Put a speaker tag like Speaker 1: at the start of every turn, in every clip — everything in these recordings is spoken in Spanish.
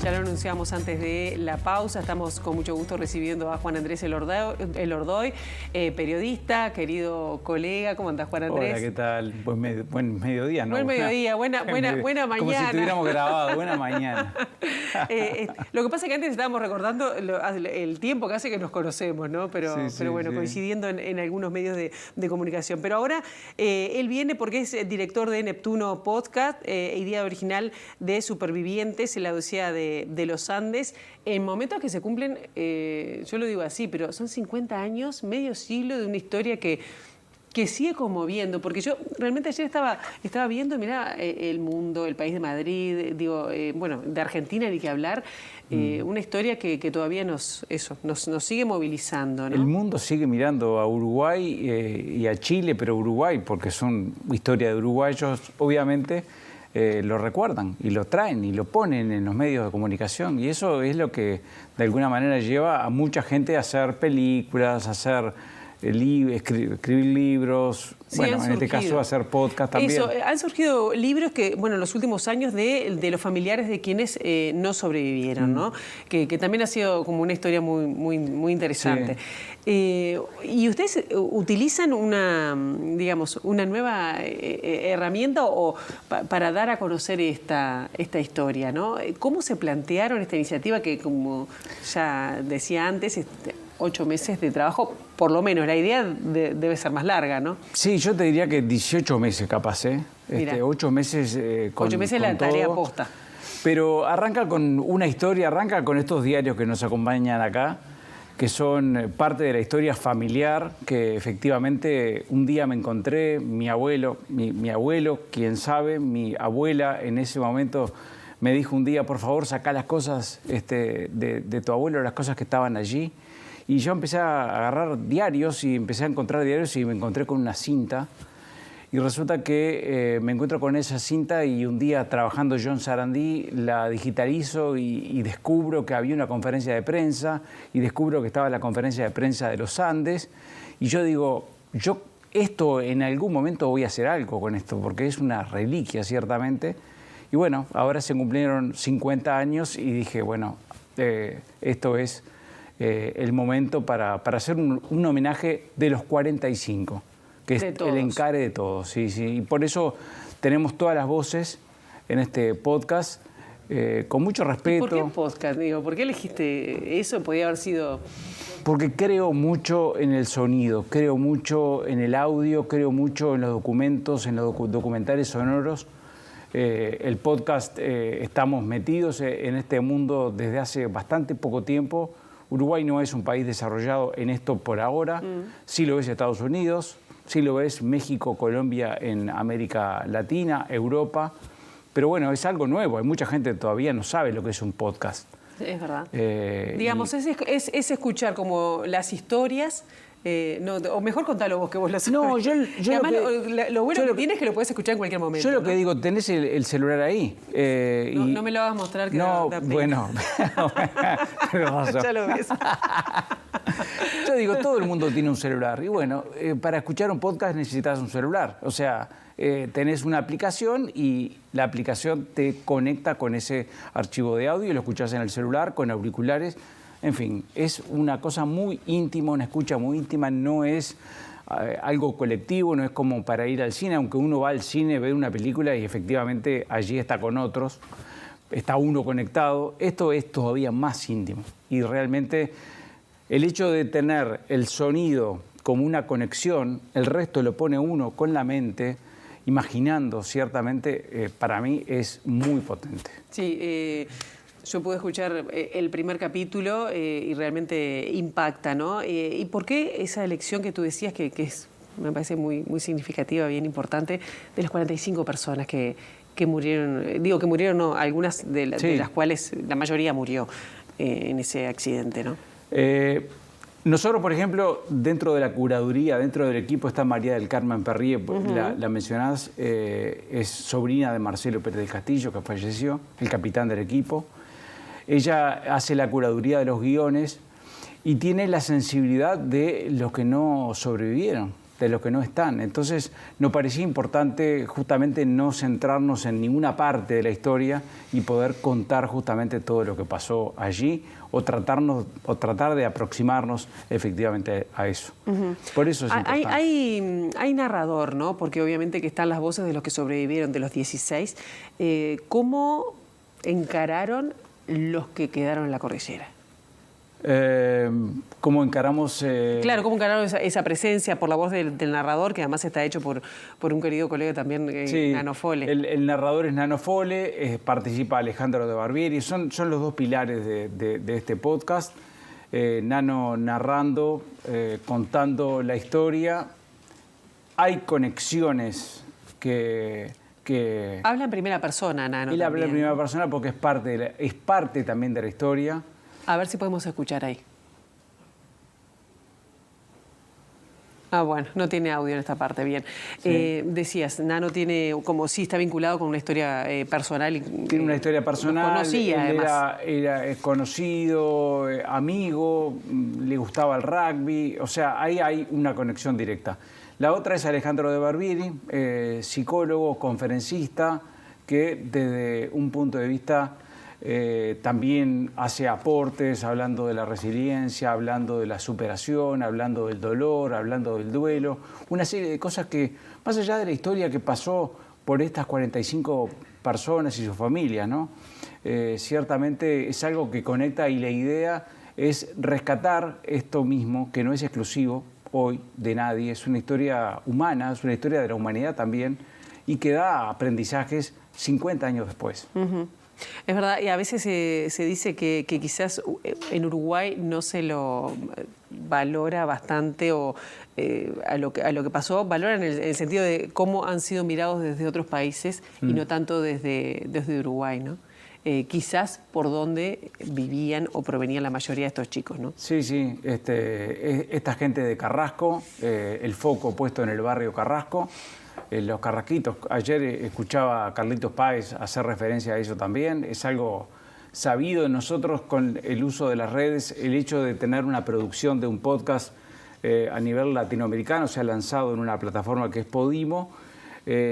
Speaker 1: Ya lo anunciamos antes de la pausa. Estamos con mucho gusto recibiendo a Juan Andrés Elordoy, periodista, querido colega. ¿Cómo andás, Juan Andrés?
Speaker 2: Hola, ¿qué tal? Buen mediodía, ¿no?
Speaker 1: Buen mediodía, buena mañana.
Speaker 2: Como si estuviéramos grabado, buena mañana.
Speaker 1: Lo que pasa es que antes estábamos recordando el tiempo que hace que nos conocemos, ¿no? Pero bueno, coincidiendo en algunos medios de comunicación. Pero ahora él viene porque es director de Neptuno Podcast, idea original de Supervivientes en la Odisea de los Andes, en momentos que se cumplen, yo lo digo así, pero son 50 años, medio siglo de una historia que sigue conmoviendo, porque yo realmente ayer estaba viendo, mirá, El Mundo, El País de Madrid, bueno, de Argentina ni que hablar, una historia que todavía nos sigue movilizando, ¿no?
Speaker 2: El mundo sigue mirando a Uruguay y a Chile, pero Uruguay, porque son historia de uruguayos, obviamente, lo recuerdan y lo traen y lo ponen en los medios de comunicación, y eso es lo que de alguna manera lleva a mucha gente a hacer películas, a hacer escribir libros, sí, bueno, en este caso hacer podcast también.
Speaker 1: Eso, han surgido libros que, bueno, en los últimos años de los familiares de quienes no sobrevivieron, ¿no? Que también ha sido como una historia muy interesante. Sí. Y ustedes utilizan una nueva herramienta para dar a conocer esta historia, ¿no? ¿Cómo se plantearon esta iniciativa que, como ya decía antes, 8 meses de trabajo, por lo menos? La idea debe ser más larga, ¿no?
Speaker 2: Sí, yo te diría que 18 meses capaz, ¿eh? 8 meses con
Speaker 1: 8 meses
Speaker 2: con
Speaker 1: la tarea posta.
Speaker 2: Pero arranca con una historia, arranca con estos diarios que nos acompañan acá, que son parte de la historia familiar, que efectivamente un día me encontré, mi abuelo, quién sabe, mi abuela en ese momento me dijo un día, por favor, sacá las cosas de tu abuelo, las cosas que estaban allí. Y yo empecé a agarrar diarios y empecé a encontrar diarios y me encontré con una cinta. Y resulta que me encuentro con esa cinta y un día trabajando yo en Sarandí la digitalizo y descubro que había una conferencia de prensa y descubro que estaba la conferencia de prensa de los Andes. Y yo digo, esto en algún momento voy a hacer algo con esto porque es una reliquia ciertamente. Y bueno, ahora se cumplieron 50 años y dije, bueno, esto es el momento para hacer un homenaje de los 45, que es el encare de todos. Sí. Y por eso tenemos todas las voces en este podcast, con mucho respeto.
Speaker 1: ¿Y por qué podcast? ¿Por qué elegiste eso? Podía haber sido...
Speaker 2: Porque creo mucho en el sonido, creo mucho en el audio, creo mucho en los documentos, en los documentales sonoros. El podcast, estamos metidos en este mundo desde hace bastante poco tiempo. Uruguay no es un país desarrollado en esto por ahora, sí lo es Estados Unidos, sí lo es México, Colombia en América Latina, Europa, pero bueno, es algo nuevo, hay mucha gente que todavía no sabe lo que es un podcast.
Speaker 1: Es verdad. Es escuchar como las historias. O mejor contalo vos, que vos lo sabés.
Speaker 2: No,
Speaker 1: además, lo bueno que tienes es que lo podés escuchar en cualquier momento.
Speaker 2: Yo lo que digo, tenés el celular ahí.
Speaker 1: No me lo vas a mostrar. Que
Speaker 2: no, bueno.
Speaker 1: Ya lo ves.
Speaker 2: Yo digo, todo el mundo tiene un celular. Y bueno, para escuchar un podcast necesitas un celular. O sea, tenés una aplicación y la aplicación te conecta con ese archivo de audio y lo escuchás en el celular, con auriculares. En fin, es una cosa muy íntima, una escucha muy íntima, no es algo colectivo, no es como para ir al cine, aunque uno va al cine, ve una película y efectivamente allí está con otros, está uno conectado. Esto es todavía más íntimo y realmente el hecho de tener el sonido como una conexión, el resto lo pone uno con la mente, imaginando ciertamente, para mí es muy potente.
Speaker 1: Sí, yo pude escuchar el primer capítulo y realmente impacta, ¿no? ¿Y por qué esa elección que tú decías que me parece muy significativa, bien importante, de las 45 personas que murieron? Digo que murieron, no, algunas de las cuales la mayoría murió en ese accidente, ¿no?
Speaker 2: Nosotros, por ejemplo, dentro de la curaduría, dentro del equipo está María del Carmen Perrie, la mencionás, es sobrina de Marcelo Pérez del Castillo, que falleció, el capitán del equipo. Ella hace la curaduría de los guiones y tiene la sensibilidad de los que no sobrevivieron, de los que no están. Entonces nos parecía importante justamente no centrarnos en ninguna parte de la historia y poder contar justamente todo lo que pasó allí o tratar de aproximarnos efectivamente a eso. Por eso es importante.
Speaker 1: Hay narrador, ¿no? Porque obviamente que están las voces de los que sobrevivieron, de los 16. ¿Cómo encararon los que quedaron en la cordillera?
Speaker 2: ¿Cómo encaramos?
Speaker 1: Claro, ¿cómo encararon esa presencia por la voz del narrador, que además está hecho por un querido colega también,
Speaker 2: sí,
Speaker 1: Nano Fole?
Speaker 2: El narrador es Nano Fole, participa Alejandro de Barbieri, son los dos pilares de este podcast. Nano narrando, contando la historia. Hay conexiones que
Speaker 1: habla en primera persona, Nano.
Speaker 2: Él habla en primera persona porque es parte también de la historia.
Speaker 1: A ver si podemos escuchar ahí. Bueno, no tiene audio en esta parte, bien. Sí. Decías, Nano tiene, como sí está vinculado con una historia personal.
Speaker 2: Tiene una historia personal.
Speaker 1: Lo conocía, además.
Speaker 2: Era conocido, amigo, le gustaba el rugby, o sea, ahí hay una conexión directa. La otra es Alejandro de Barbieri, psicólogo, conferencista, que desde un punto de vista también hace aportes hablando de la resiliencia, hablando de la superación, hablando del dolor, hablando del duelo, una serie de cosas que, más allá de la historia que pasó por estas 45 personas y sus familias, ¿no? Ciertamente es algo que conecta y la idea es rescatar esto mismo, que no es exclusivo hoy de nadie, es una historia humana, es una historia de la humanidad también y que da aprendizajes 50 años después.
Speaker 1: Es verdad, y a veces se dice que quizás en Uruguay no se lo valora bastante o a lo que pasó, valoran en el sentido de cómo han sido mirados desde otros países y no tanto desde Uruguay, ¿no? Quizás por donde vivían o provenían la mayoría de estos chicos, ¿no?
Speaker 2: Sí, sí, esta gente de Carrasco, el foco puesto en el barrio Carrasco, los carrasquitos. Ayer escuchaba a Carlitos Páez hacer referencia a eso también. Es algo sabido. Nosotros, con el uso de las redes, el hecho de tener una producción de un podcast a nivel latinoamericano, se ha lanzado en una plataforma que es Podimo,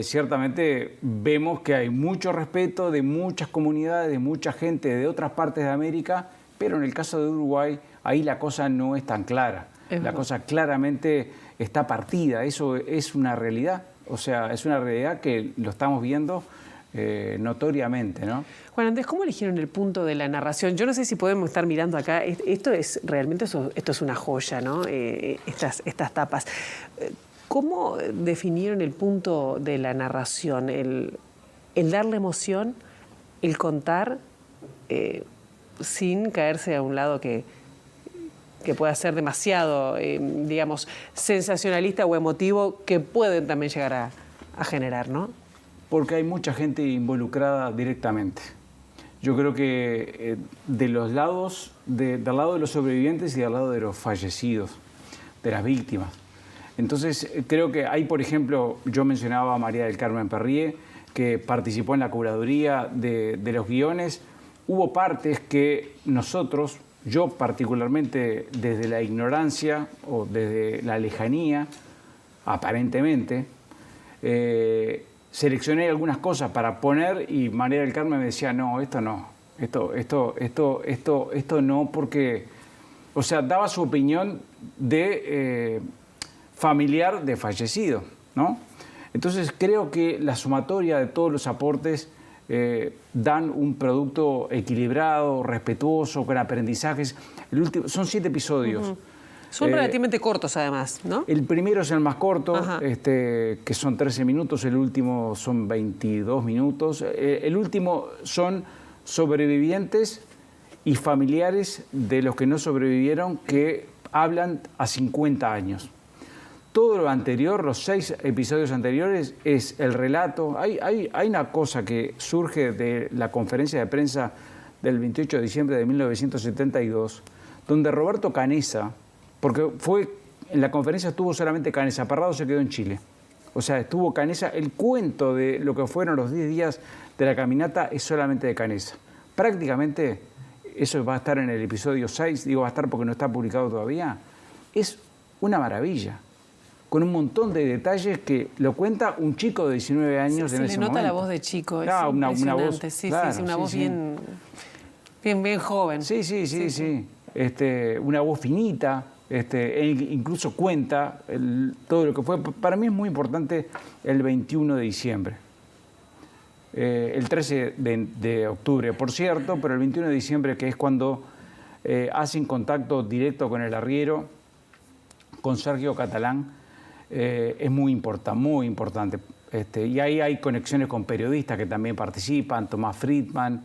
Speaker 2: ciertamente vemos que hay mucho respeto de muchas comunidades, de mucha gente de otras partes de América, pero en el caso de Uruguay, ahí la cosa no es tan clara. La cosa claramente está partida. Eso es una realidad. O sea, es una realidad que lo estamos viendo notoriamente, ¿no?
Speaker 1: Juan Andrés, ¿cómo eligieron el punto de la narración? Yo no sé si podemos estar mirando acá. Esto es realmente esto es una joya, ¿no? Estas tapas. ¿Cómo definieron el punto de la narración? El darle emoción, el contar sin caerse a un lado que pueda ser demasiado, digamos, sensacionalista o emotivo, que pueden también llegar a generar, ¿no?
Speaker 2: Porque hay mucha gente involucrada directamente. Yo creo que de los lados, del lado de los sobrevivientes y del lado de los fallecidos, de las víctimas. Entonces, creo que hay, por ejemplo, yo mencionaba a María del Carmen Perrier, que participó en la curaduría de los guiones. Hubo partes que nosotros, yo particularmente desde la ignorancia o desde la lejanía, aparentemente, seleccioné algunas cosas para poner y María del Carmen me decía, no, esto no, esto no, porque, o sea, daba su opinión de familiar de fallecido, ¿no? Entonces creo que la sumatoria de todos los aportes dan un producto equilibrado, respetuoso, con aprendizajes. Son 7 episodios.
Speaker 1: Son relativamente cortos, además, ¿no?
Speaker 2: El primero es el más corto, que son 13 minutos, el último son 22 minutos. El último son sobrevivientes y familiares de los que no sobrevivieron que hablan a 50 años. Todo lo anterior, los 6 episodios anteriores, es el relato. Hay una cosa que surge de la conferencia de prensa del 28 de diciembre de 1972, donde Roberto Canessa, porque en la conferencia estuvo solamente Canessa, Parrado se quedó en Chile. O sea, estuvo Canessa, el cuento de lo que fueron los 10 días de la caminata es solamente de Canessa. Prácticamente, eso va a estar en el episodio 6, digo va a estar porque no está publicado todavía, es una maravilla. con un montón de detalles que lo cuenta un chico de 19 años en ese momento. Se le nota
Speaker 1: la voz de chico, es
Speaker 2: una voz,
Speaker 1: sí,
Speaker 2: claro,
Speaker 1: sí, una voz bien joven.
Speaker 2: Sí. Una voz finita, él incluso cuenta todo lo que fue. Para mí es muy importante el 21 de diciembre. El 13 de octubre, por cierto, pero el 21 de diciembre, que es cuando hacen contacto directo con el arriero, con Sergio Catalán, es muy importante. Y ahí hay conexiones con periodistas que también participan, Tomás Friedman,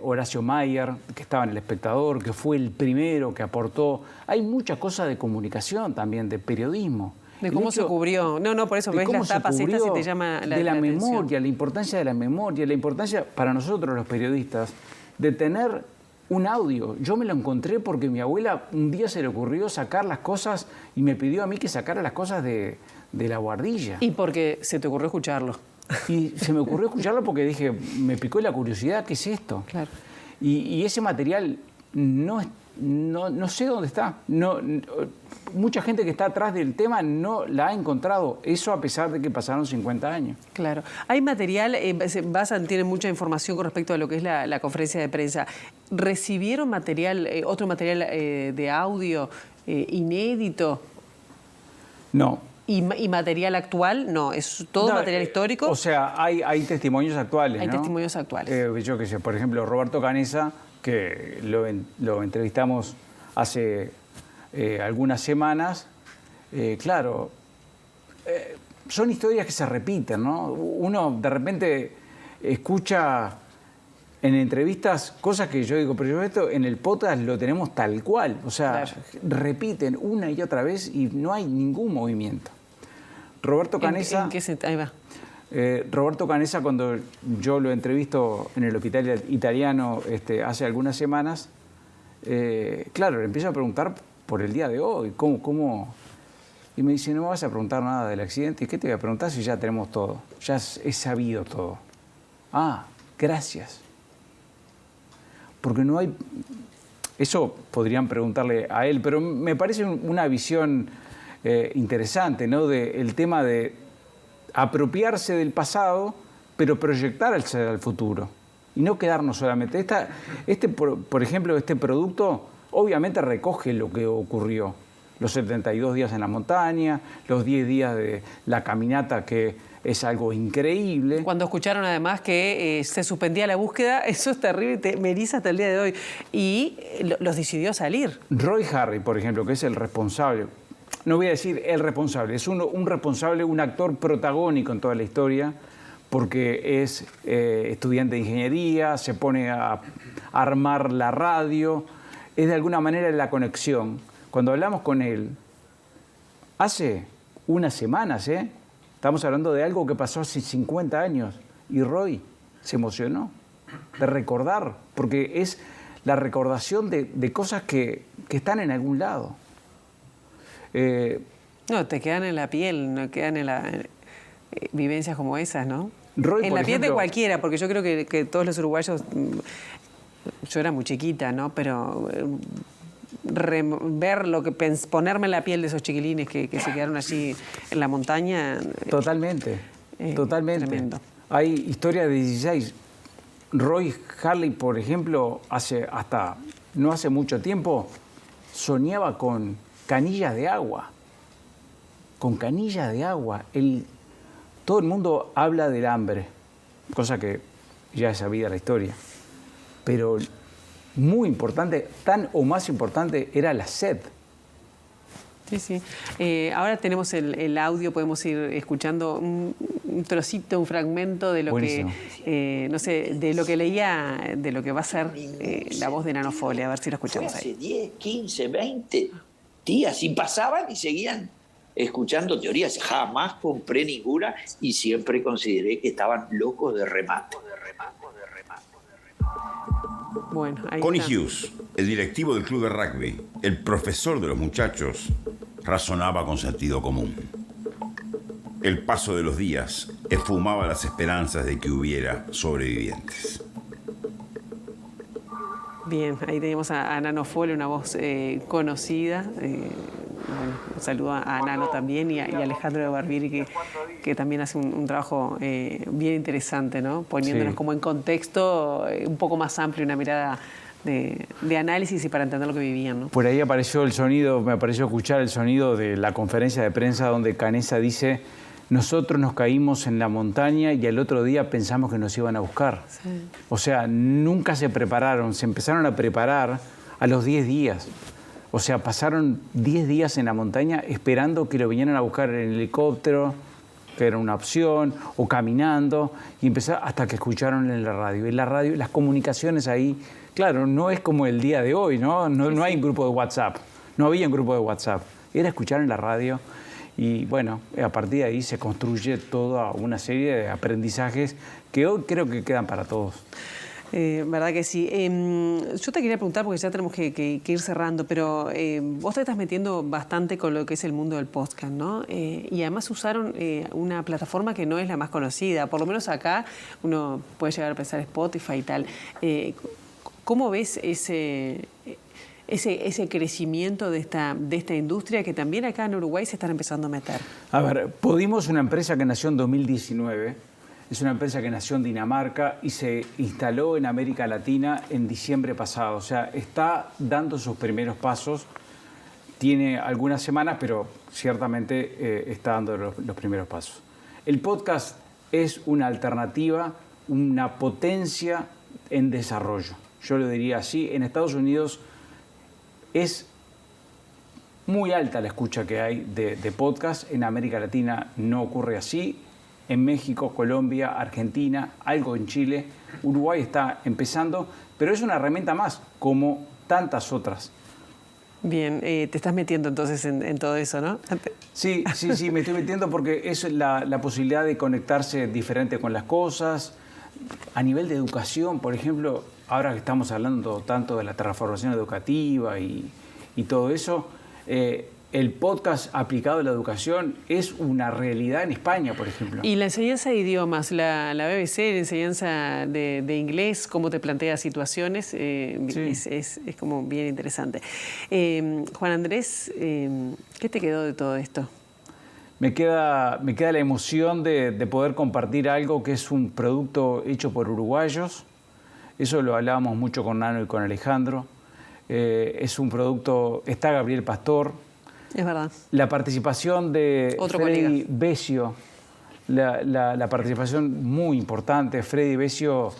Speaker 2: Horacio Mayer, que estaba en El Espectador, que fue el primero que aportó. Hay muchas cosas de comunicación también, de periodismo.
Speaker 1: De cómo se cubrió. No, por eso ves las tapas estas y te llama la
Speaker 2: de la
Speaker 1: atención.
Speaker 2: Memoria, la importancia de la memoria, la importancia para nosotros los periodistas de tener un audio. Yo me lo encontré porque mi abuela un día se le ocurrió sacar las cosas y me pidió a mí que sacara las cosas de la guardilla.
Speaker 1: Y porque se te ocurrió escucharlo.
Speaker 2: Y se me ocurrió escucharlo porque dije, me picó la curiosidad, ¿qué es esto?
Speaker 1: Claro.
Speaker 2: Y ese material no sé dónde está. Mucha gente que está atrás del tema no la ha encontrado. Eso a pesar de que pasaron 50 años.
Speaker 1: Claro. Hay material, tiene mucha información con respecto a lo que es la conferencia de prensa. ¿Recibieron material, otro material de audio inédito?
Speaker 2: No.
Speaker 1: ¿Y material actual? No, es todo material histórico.
Speaker 2: O sea, hay testimonios actuales,
Speaker 1: Hay
Speaker 2: ¿no?
Speaker 1: testimonios actuales.
Speaker 2: Yo qué sé, por ejemplo, Roberto Canessa, que lo entrevistamos hace algunas semanas. Claro, son historias que se repiten, ¿no? Uno de repente escucha en entrevistas cosas que yo digo, pero yo esto en el podcast lo tenemos tal cual. O sea, claro, repiten una y otra vez y no hay ningún movimiento. Roberto Canessa...
Speaker 1: ¿En qué sentido? Ahí va.
Speaker 2: Roberto Canessa, cuando yo lo entrevisto en el Hospital Italiano hace algunas semanas, claro, le empiezo a preguntar por el día de hoy, ¿cómo? Y me dice, no vas a preguntar nada del accidente. ¿Y qué te voy a preguntar si ya tenemos todo? Ya he sabido todo. Ah, gracias. Porque no hay... Eso podrían preguntarle a él, pero me parece una visión interesante, ¿no? El tema de apropiarse del pero proyectar hacia el futuro. Y no quedarnos solamente. Por ejemplo, este producto obviamente recoge lo que ocurrió. Los 72 días en la montaña, los 10 días de la caminata, que es algo increíble.
Speaker 1: Cuando escucharon además que se suspendía la búsqueda, eso es terrible, me eriza hasta el día de hoy. Y los decidió salir.
Speaker 2: Roy Harry, por ejemplo, que es el responsable, no voy a decir el responsable, es un responsable, un actor protagónico en toda la historia, porque es estudiante de ingeniería, se pone a armar la radio, es de alguna manera la conexión. Cuando hablamos con él, hace unas semanas, estamos hablando de algo que pasó hace 50 años, y Roy se emocionó de recordar, porque es la recordación de cosas que están en algún lado.
Speaker 1: No, te quedan en la piel, no quedan en vivencias como esas, ¿no?
Speaker 2: Roy,
Speaker 1: en la piel de cualquiera, porque yo creo que todos los uruguayos, yo era muy chiquita, ¿no? Pero ver ponerme en la piel de esos chiquilines que se quedaron allí en la montaña.
Speaker 2: Totalmente, totalmente.
Speaker 1: Tremendo.
Speaker 2: Hay historias de 16. Roy Harley, por ejemplo, no hace mucho tiempo, soñaba con canillas de agua. Con canillas de agua. Todo el mundo habla del hambre, cosa que ya es sabida la historia. Pero muy importante, tan o más importante, era la sed.
Speaker 1: Sí, sí. Ahora tenemos el audio, podemos ir escuchando un trocito, un fragmento de lo
Speaker 2: Buenísimo.
Speaker 1: que, no sé, de lo que leía, de lo que va a ser la voz de Nano Fole. A ver si lo escuchamos
Speaker 3: Fue hace
Speaker 1: ahí.
Speaker 3: 10, 15, 20 días y pasaban y seguían escuchando teorías. Jamás compré ninguna y siempre consideré que estaban locos de remate.
Speaker 1: Bueno, ahí
Speaker 4: Connie
Speaker 1: está.
Speaker 4: Hughes, el directivo del club de rugby, el profesor de los muchachos, razonaba con sentido común. El paso de los días esfumaba las esperanzas de que hubiera sobrevivientes.
Speaker 1: Bien, ahí tenemos a Nano Fole, una voz conocida. Bueno, saludo a Nano también y a Alejandro de Barbieri, que también hace un trabajo bien interesante, ¿no? Poniéndonos como en contexto un poco más amplio, una mirada de análisis y para entender lo que vivían, ¿no?
Speaker 2: Por ahí apareció el sonido, me pareció escuchar el sonido de la conferencia de prensa donde Canessa dice: nosotros nos caímos en la montaña y al otro día pensamos que nos iban a buscar. Sí. O sea, nunca se prepararon, se empezaron a preparar a los 10 días. O sea, pasaron 10 días en la montaña esperando que lo vinieran a buscar en helicóptero, que era una opción, o caminando, y empezaron hasta que escucharon en la radio. Y la radio, las comunicaciones ahí, claro, no es como el día de hoy, ¿no? No hay un grupo de WhatsApp, no había un grupo de WhatsApp. Era escuchar en la radio y, bueno, a partir de ahí se construye toda una serie de aprendizajes que hoy creo que quedan para todos.
Speaker 1: ¿Verdad que sí? Yo te quería preguntar, porque ya tenemos que ir cerrando, pero vos te estás metiendo bastante con lo que es el mundo del podcast, ¿no? Y además usaron una plataforma que no es la más conocida, por lo menos acá uno puede llegar a pensar Spotify y tal. ¿Cómo ves ese crecimiento de esta industria que también acá en Uruguay se están empezando a meter?
Speaker 2: A ver, Podimo es una empresa que nació en 2019. Es una empresa que nació en Dinamarca y se instaló en América Latina en diciembre pasado. O sea, está dando sus primeros pasos. Tiene algunas semanas, pero ciertamente está dando los primeros pasos. El podcast es una alternativa, una potencia en desarrollo. Yo lo diría así. En Estados Unidos es muy alta la escucha que hay de podcast. En América Latina no ocurre así. En México, Colombia, Argentina, algo en Chile. Uruguay está empezando, pero es una herramienta más, como tantas otras.
Speaker 1: Bien, te estás metiendo entonces en todo eso, ¿no?
Speaker 2: Sí, me estoy metiendo porque es la posibilidad de conectarse diferente con las cosas. A nivel de educación, por ejemplo, ahora que estamos hablando tanto de la transformación educativa y todo eso, el podcast aplicado a la educación es una realidad en España, por ejemplo.
Speaker 1: Y la enseñanza de idiomas, la BBC, la enseñanza de inglés, cómo te plantea situaciones, es como bien interesante. Juan Andrés, ¿qué te quedó de todo esto?
Speaker 2: Me queda la emoción de poder compartir algo que es un producto hecho por uruguayos. Eso lo hablábamos mucho con Nano y con Alejandro. Es un producto, está Gabriel Pastor.
Speaker 1: Es verdad.
Speaker 2: La participación de Freddy Besio, la participación muy importante. Freddy Besio,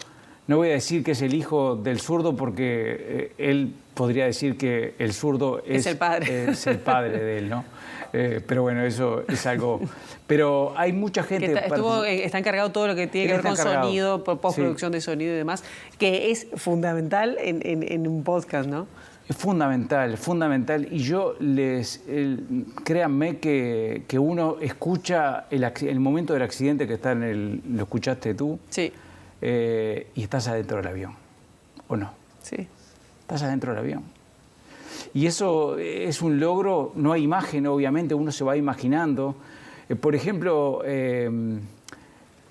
Speaker 2: no voy a decir que es el hijo del zurdo porque él podría decir que el zurdo es el padre de él, ¿no? Pero bueno, eso es algo... Pero hay mucha gente...
Speaker 1: Está encargado todo lo que tiene que ver con sonido, postproducción de sonido y demás, que es fundamental en un podcast, ¿no?
Speaker 2: Es fundamental. Y yo créanme que uno escucha el momento del accidente que está lo escuchaste tú.
Speaker 1: Sí.
Speaker 2: Y estás adentro del avión, ¿o no?
Speaker 1: Sí.
Speaker 2: Estás adentro del avión. Y eso es un logro, no hay imagen, obviamente, uno se va imaginando. Por ejemplo,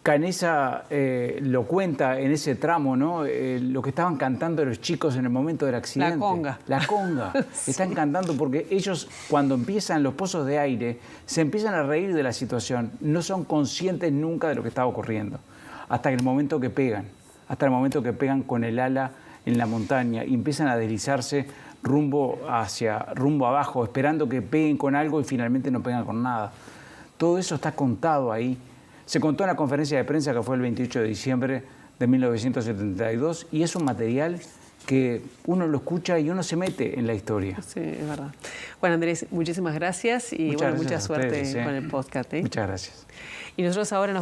Speaker 2: Canessa lo cuenta en ese tramo, ¿no? Lo que estaban cantando los chicos en el momento del accidente. La conga. Sí. Están cantando porque ellos, cuando empiezan los pozos de aire, se empiezan a reír de la situación. No son conscientes nunca de lo que está ocurriendo. Hasta el momento que pegan. Hasta el momento que pegan con el ala en la montaña y empiezan a deslizarse rumbo abajo, esperando que peguen con algo y finalmente no pegan con nada. Todo eso está contado ahí. Se contó en la conferencia de prensa que fue el 28 de diciembre de 1972 y es un material que uno lo escucha y uno se mete en la historia.
Speaker 1: Sí, es verdad. Juan Andrés, muchísimas gracias y mucha suerte con el podcast.
Speaker 2: Muchas gracias.
Speaker 1: Y nosotros ahora nos vamos